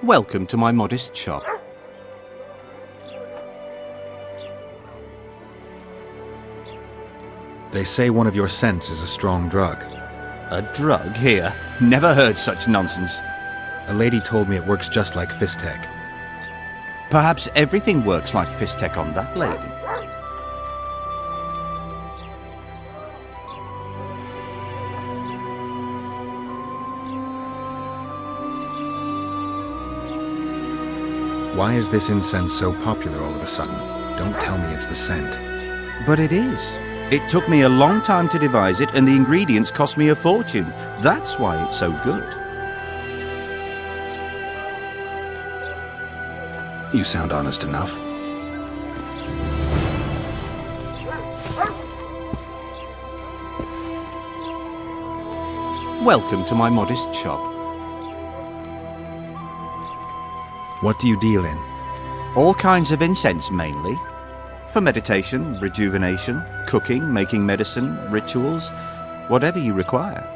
Welcome to my modest shop. They say one of your scents is a strong drug. A drug here? Never heard such nonsense. A lady told me it works just like Fistech. Perhaps everything works like Fistech on that lady. Why is this incense so popular all of a sudden? Don't tell me it's the scent. But it is. It took me a long time to devise it, and the ingredients cost me a fortune. That's why it's so good. You sound honest enough. Welcome to my modest shop. What do you deal in? All kinds of incense, mainly. For meditation, rejuvenation, cooking, making medicine, rituals, whatever you require.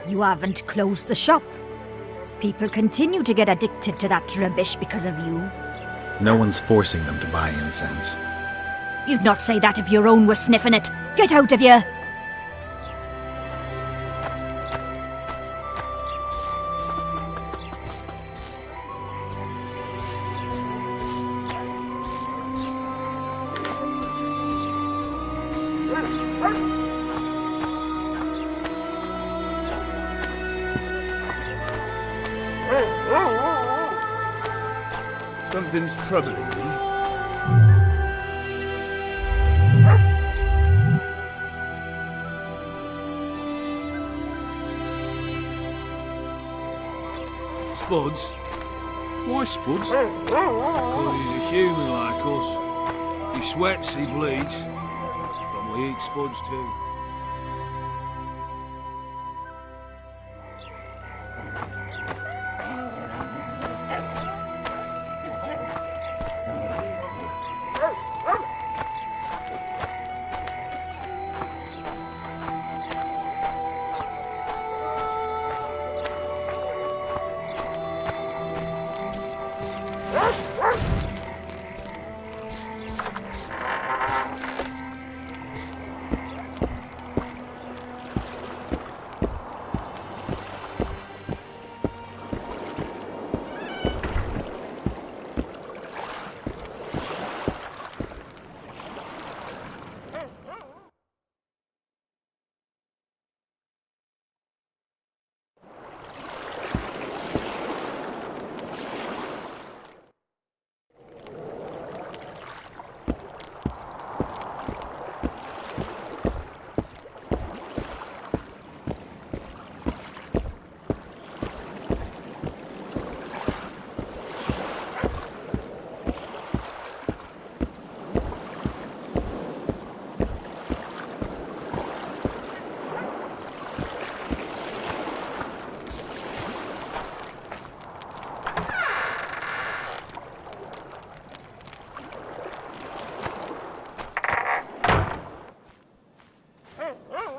You haven't closed the shop. People continue to get addicted to that rubbish because of you. No one's forcing them to buy incense. You'd not say that if your own were sniffing it. Get out of here! Something's troubling me. Spuds? Why Spuds? Because he's a human like us. He He sweats, he bleeds, but we eat spuds too.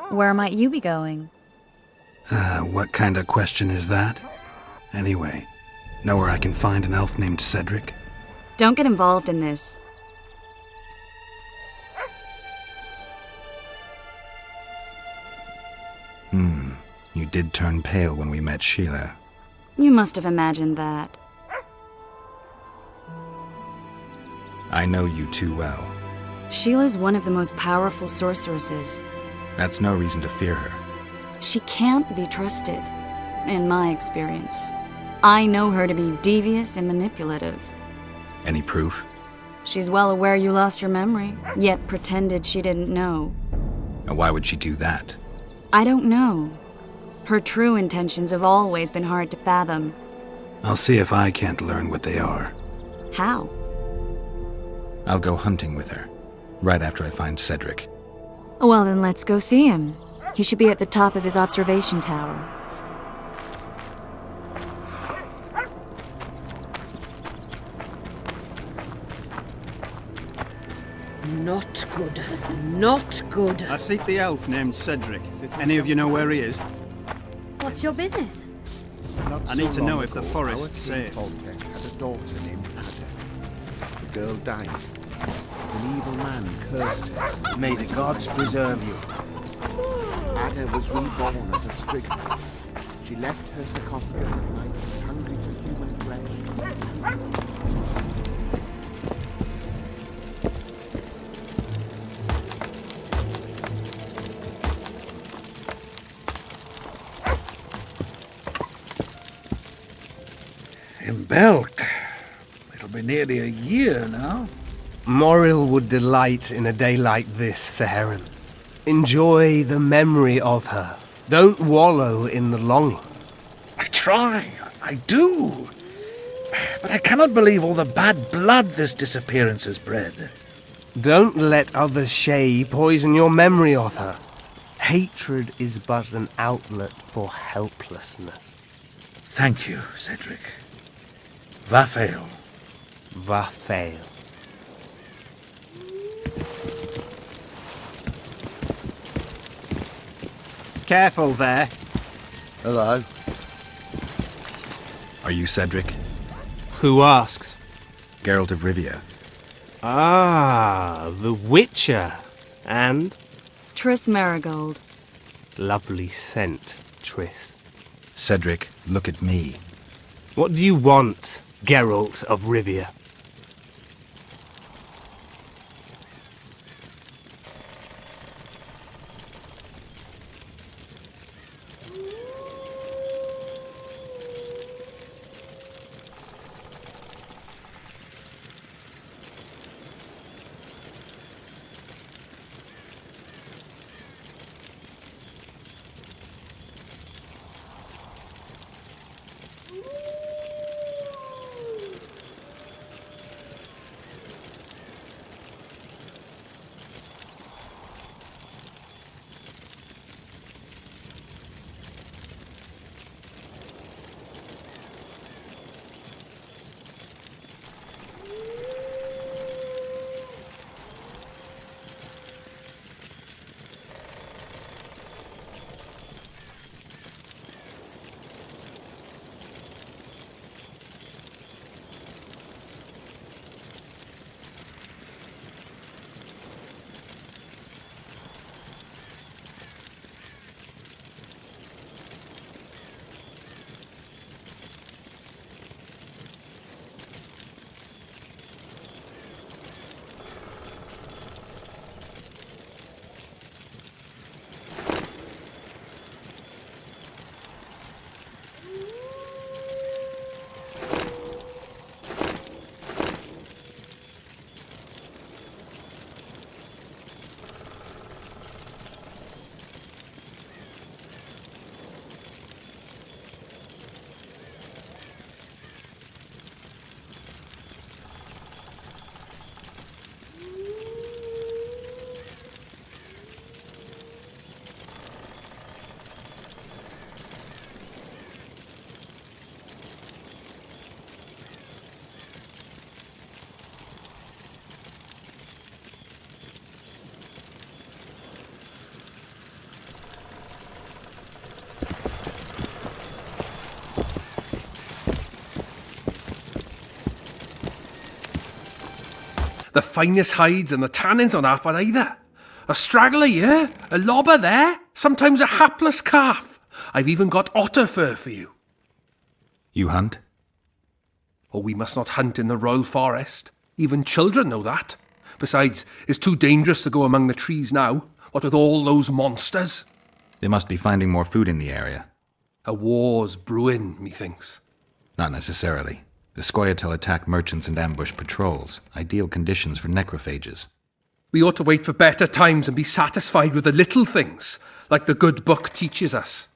Where might you be going? What kind of question is that? Anyway, know where I can find an elf named Cedric? Don't get involved in this. You did turn pale when we met Sheila. You must have imagined that. I know you too well. Sheila's one of the most powerful sorceresses. That's no reason to fear her. She can't be trusted, in my experience. I know her to be devious and manipulative. Any proof? She's well aware you lost your memory, yet pretended she didn't know. And why would she do that? I don't know. Her true intentions have always been hard to fathom. I'll see if I can't learn what they are. How? I'll go hunting with her, right after I find Cedric. Well, then let's go see him. He should be at the top of his observation tower. Not good. Not good. I seek the elf named Cedric. Any of you know where he is? What's your business? I need to know if the forest's safe. Toltec had a daughter named Ada. The girl died. An evil man cursed her. May the gods preserve you. Ada was reborn as a striga. She left her sarcophagus at night, hungry for human flesh. In Belk. It'll be nearly a year now. Moril would delight in a day like this, Saharan. Enjoy the memory of her. Don't wallow in the longing. I try, I do. But I cannot believe all the bad blood this disappearance has bred. Don't let other Shay poison your memory of her. Hatred is but an outlet for helplessness. Thank you, Cedric. Vafael. Vafael. Careful there. Hello. Are you Cedric? Who asks? Geralt of Rivia. Ah, the Witcher. And? Triss Marigold. Lovely scent, Triss. Cedric, look at me. What do you want, Geralt of Rivia? The finest hides and the tanning's not half bad either. A straggler here, a lobber there, sometimes a hapless calf. I've even got otter fur for you. You hunt? Oh, we must not hunt in the royal forest. Even children know that. Besides, it's too dangerous to go among the trees now, what with all those monsters. They must be finding more food in the area. A war's brewing, methinks. Not necessarily. The Scoia'tael attack merchants and ambush patrols. Ideal conditions for necrophages. We ought to wait for better times and be satisfied with the little things, like the good book teaches us.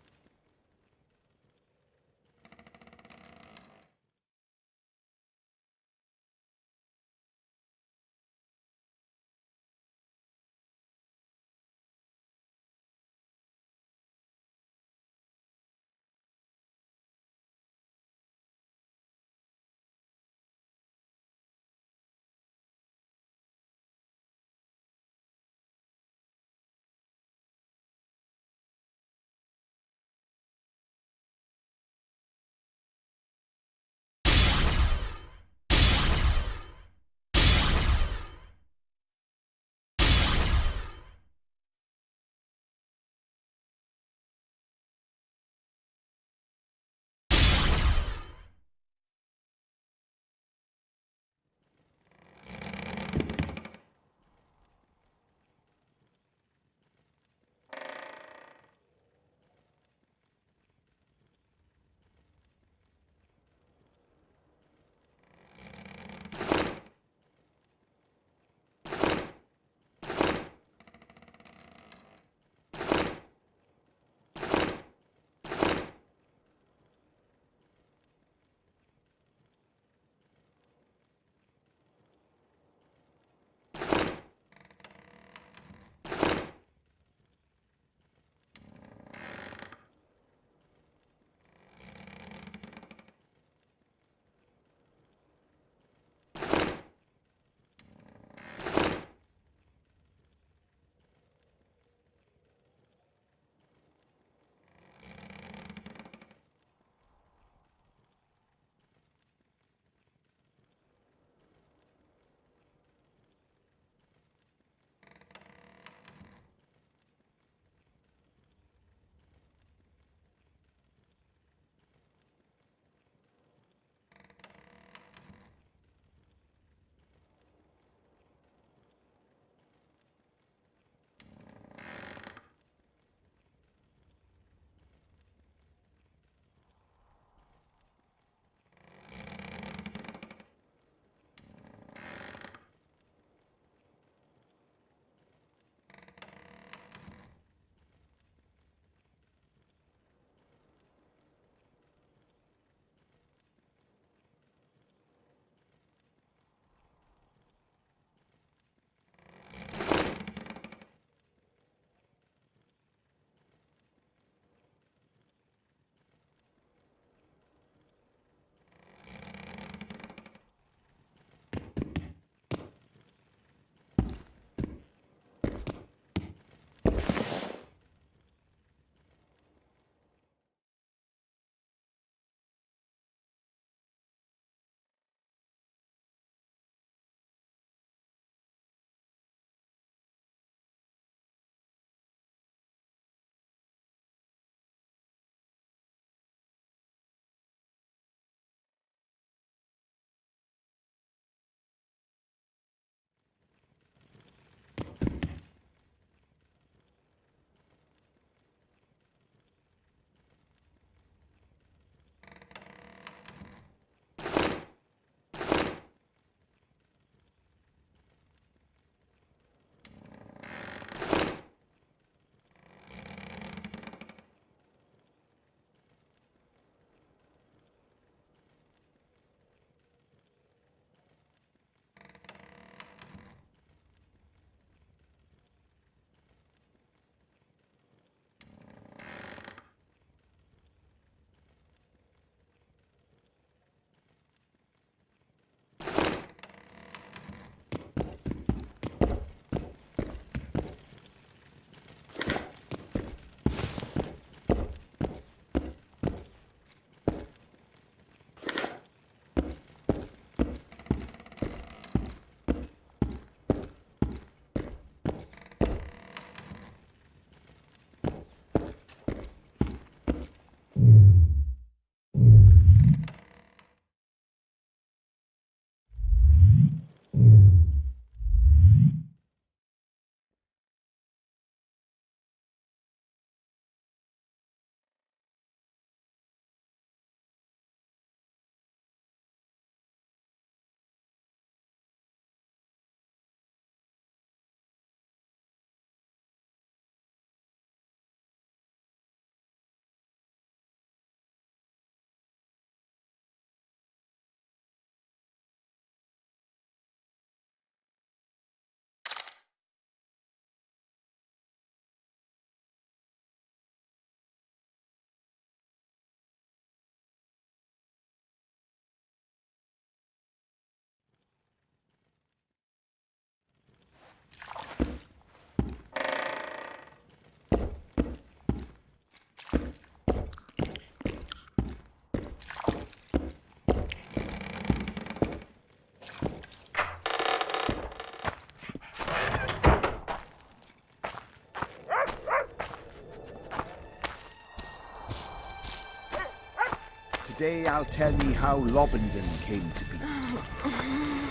Today I'll tell ye how Lobendon came to be.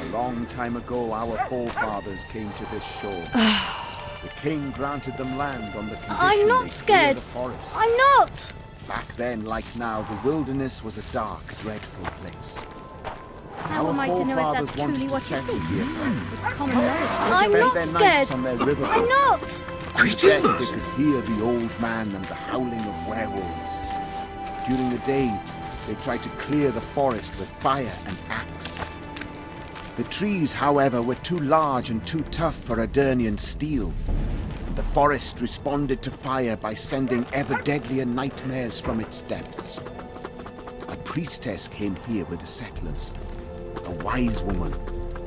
A long time ago, our forefathers came to this shore. The king granted them land on the condition I'm not they scared. clear the forest. I'm not! Back then, like now, the wilderness was a dark, dreadful place. How am I to know if that's truly what you see? It's common knowledge. I'm Spent not their scared. nights on their river. I'm not! Greetings! They could hear the old man and the howling of werewolves. During the day, they tried to clear the forest with fire and axe. The trees, however, were too large and too tough for Adernian steel. And the forest responded to fire by sending ever deadlier nightmares from its depths. A priestess came here with the settlers, a wise woman,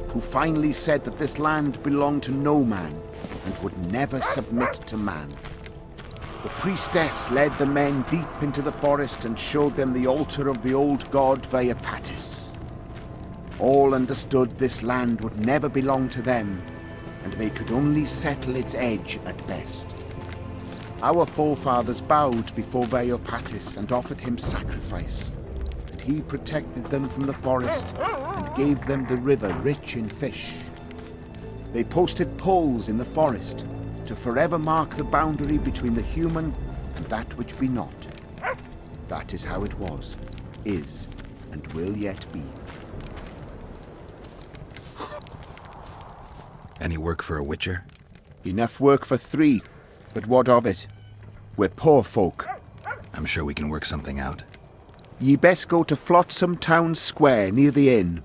who finally said that this land belonged to no man and would never submit to man. The priestess led the men deep into the forest and showed them the altar of the old god Vaiopatis. All understood this land would never belong to them, and they could only settle its edge at best. Our forefathers bowed before Vaiopatis and offered him sacrifice, and he protected them from the forest and gave them the river rich in fish. They posted poles in the forest to forever mark the boundary between the human and that which be not. That is how it was, is, and will yet be. Any work for a witcher? Enough work for 3, but what of it? We're poor folk. I'm sure we can work something out. Ye best go to Flotsam Town Square near the inn.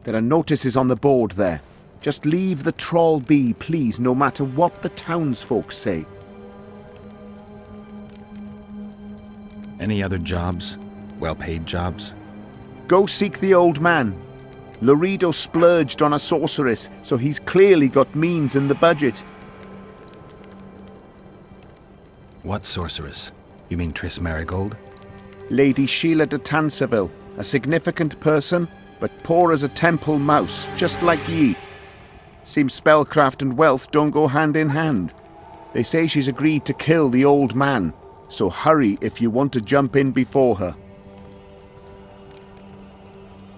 There are notices on the board there. Just leave the trawl be, please, no matter what the townsfolk say. Any other jobs? Well-paid jobs? Go seek the old man. Loredo splurged on a sorceress, so he's clearly got means in the budget. What sorceress? You mean Triss Marigold? Lady Sheila de Tanserville, a significant person, but poor as a temple mouse, just like ye. Seems spellcraft and wealth don't go hand in hand. They say she's agreed to kill the old man, so hurry if you want to jump in before her.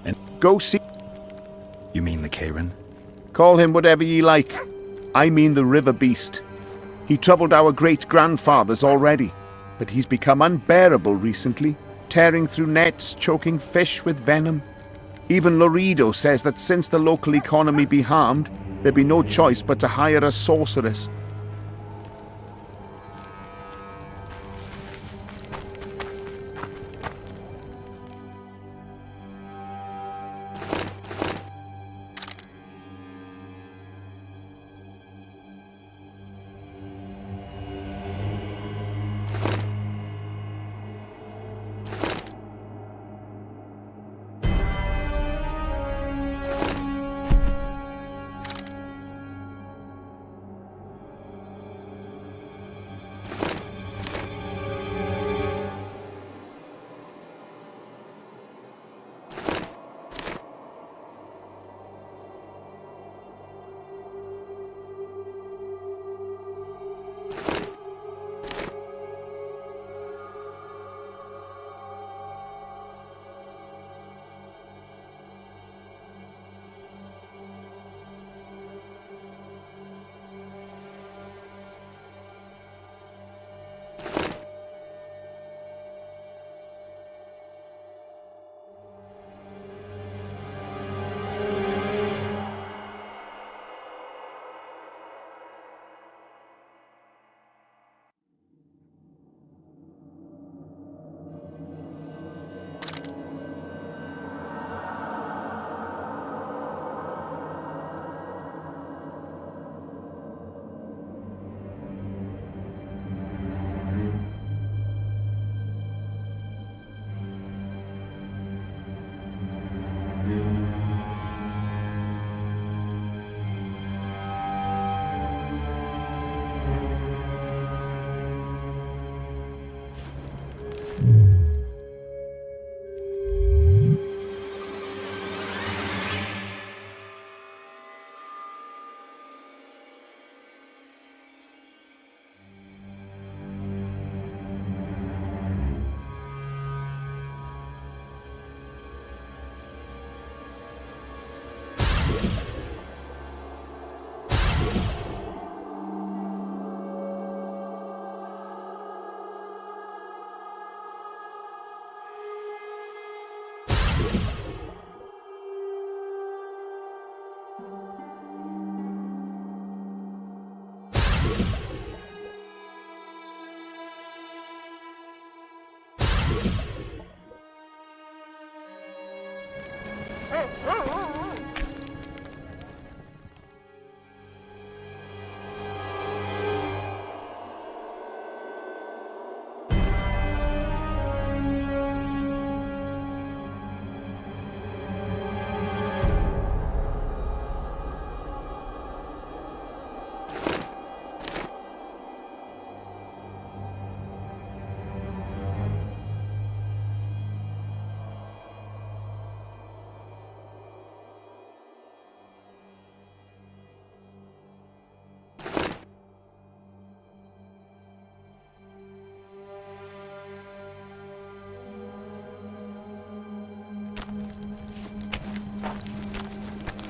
And go see... You mean the Karen? Call him whatever ye like. I mean the river beast. He troubled our great-grandfathers already, but he's become unbearable recently, tearing through nets, choking fish with venom. Even Loredo says that since the local economy be harmed, there'd be no choice but to hire a sorceress.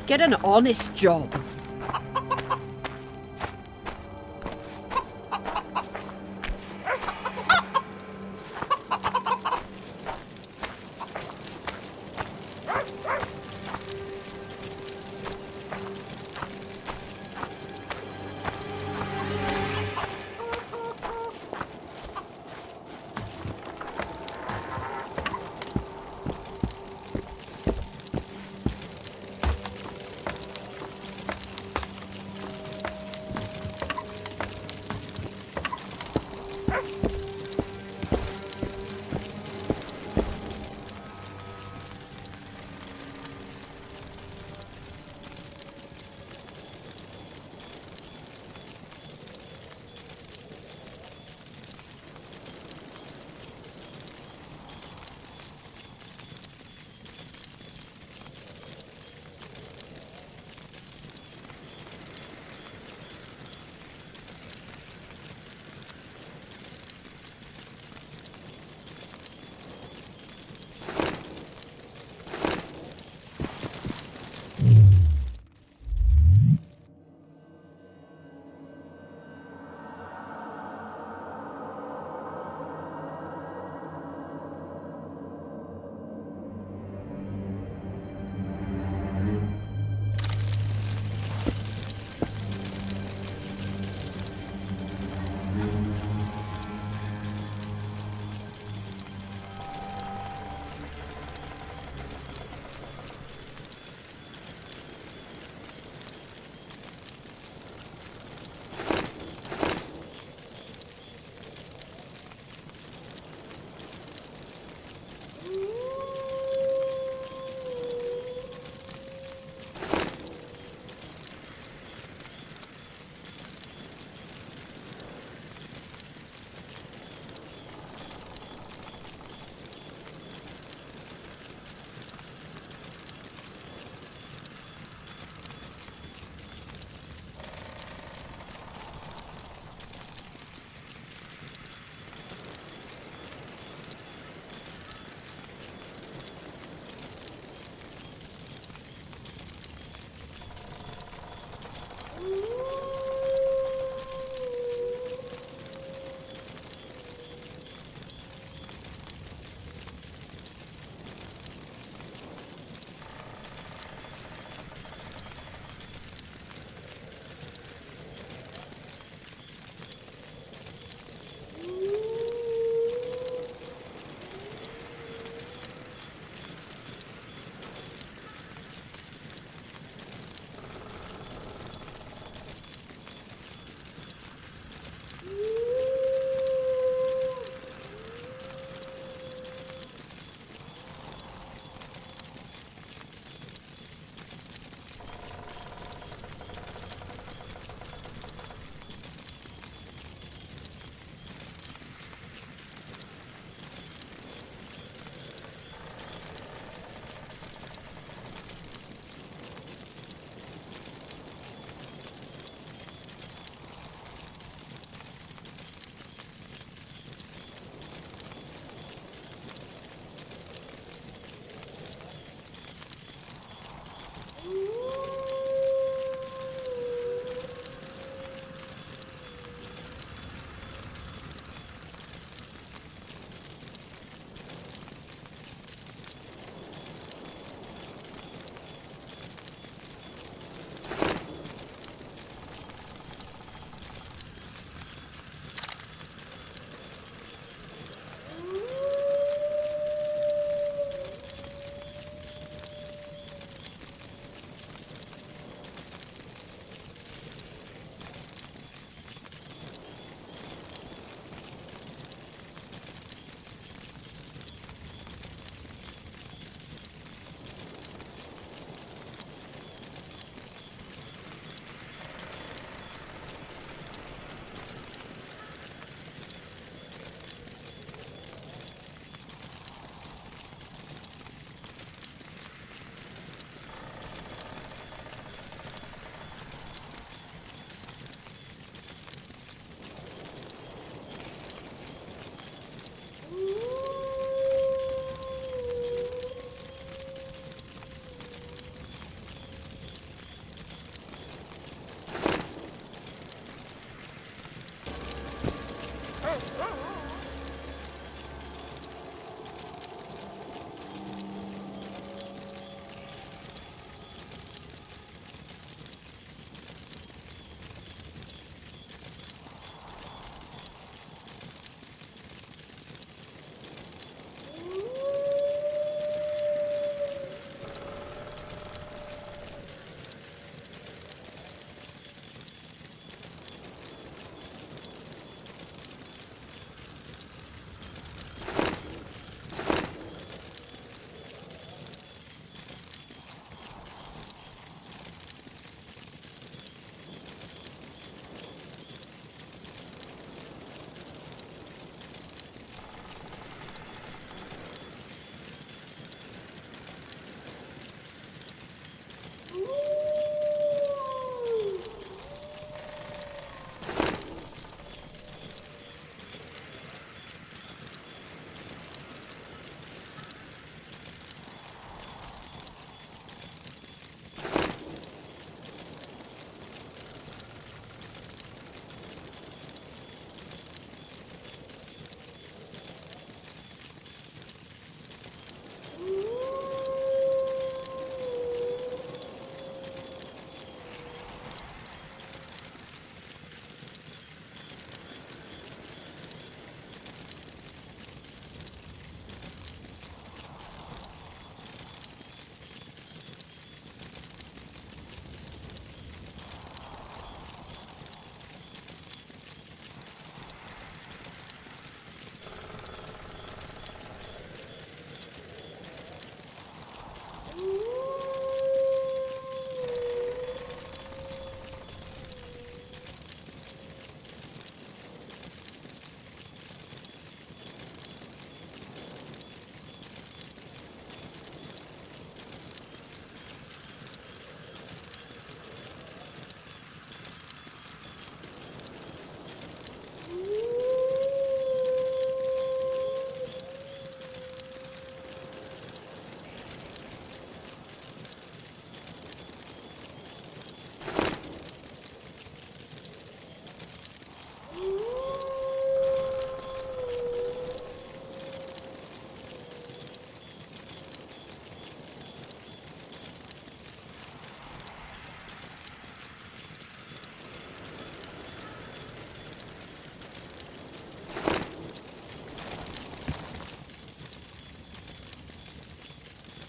Get an honest job.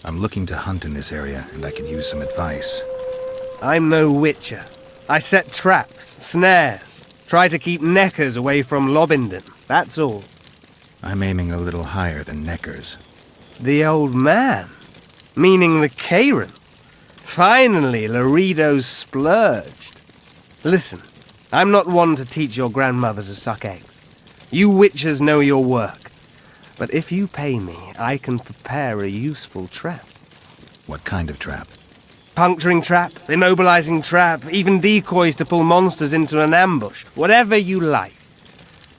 I'm looking to hunt in this area, and I could use some advice. I'm no witcher. I set traps, snares, try to keep neckers away from Lobindon, that's all. I'm aiming a little higher than neckers. The old man? Meaning the Karen? Finally, Laredo's splurged. Listen, I'm not one to teach your grandmother to suck eggs. You witchers know your work. But if you pay me, I can prepare a useful trap. What kind of trap? Puncturing trap, immobilizing trap, even decoys to pull monsters into an ambush. Whatever you like.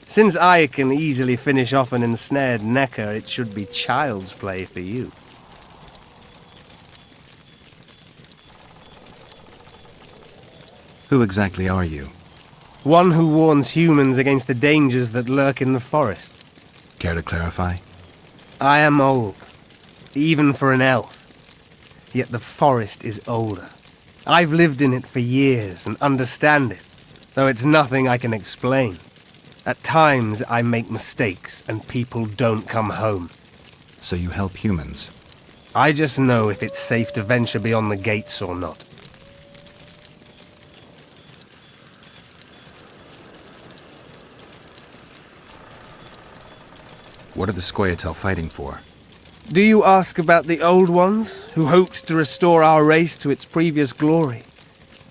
Since I can easily finish off an ensnared necker, it should be child's play for you. Who exactly are you? One who warns humans against the dangers that lurk in the forest. Care to clarify? I am old, even for an elf. Yet the forest is older. I've lived in it for years and understand it, though it's nothing I can explain. At times I make mistakes and people don't come home. So you help humans? I just know if it's safe to venture beyond the gates or not. What are the Scoia'tael fighting for? Do you ask about the old ones, who hoped to restore our race to its previous glory?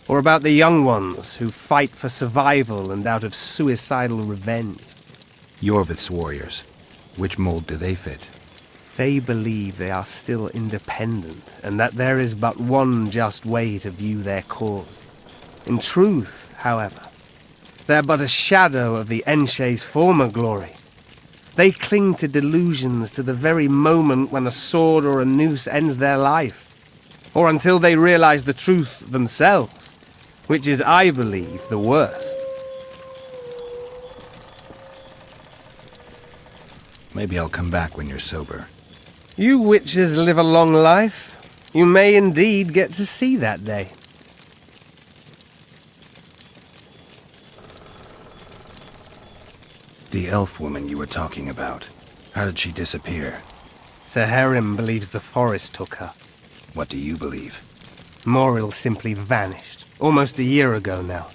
Or about the young ones, who fight for survival and out of suicidal revenge? Yorvith's warriors. Which mold do they fit? They believe they are still independent, and that there is but one just way to view their cause. In truth, however, they're but a shadow of the Enshe's former glory. They cling to delusions to the very moment when a sword or a noose ends their life, or until they realize the truth themselves, which is, I believe, the worst. Maybe I'll come back when you're sober. You witches live a long life. You may indeed get to see that day. The elf woman you were talking about. How did she disappear? Saharim believes the forest took her. What do you believe? Moril simply vanished, almost a year ago now.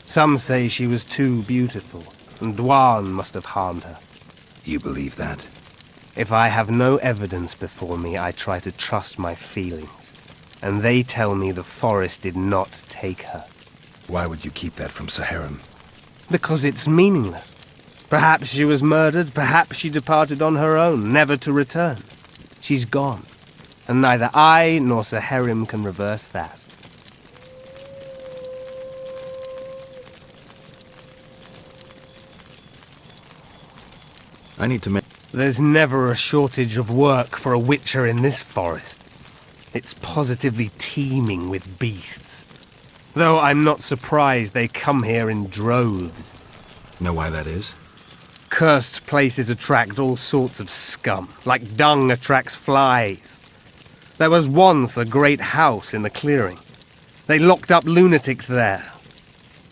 Some say she was too beautiful, and Dwan must have harmed her. You believe that? If I have no evidence before me, I try to trust my feelings. And they tell me the forest did not take her. Why would you keep that from Saharim? Because it's meaningless. Perhaps she was murdered, perhaps she departed on her own, never to return. She's gone, and neither I nor Saharim can reverse that. I need to make... There's never a shortage of work for a witcher in this forest. It's positively teeming with beasts. Though I'm not surprised they come here in droves. Know why that is? Cursed places attract all sorts of scum, like dung attracts flies. There was once a great house in the clearing. They locked up lunatics there.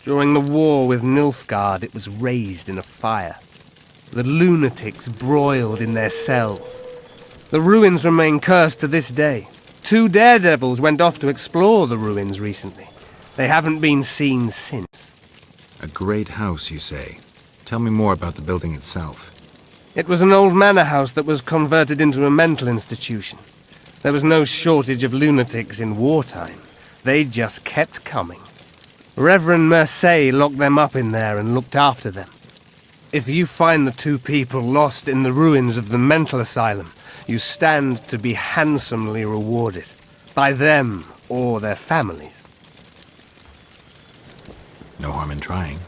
During the war with Nilfgaard, it was raised in a fire. The lunatics broiled in their cells. The ruins remain cursed to this day. 2 daredevils went off to explore the ruins recently. They haven't been seen since. A great house, you say? Tell me more about the building itself. It was an old manor house that was converted into a mental institution. There was no shortage of lunatics in wartime. They just kept coming. Reverend Mercey locked them up in there and looked after them. If you find the 2 people lost in the ruins of the mental asylum, you stand to be handsomely rewarded. By them or their families. No harm in trying.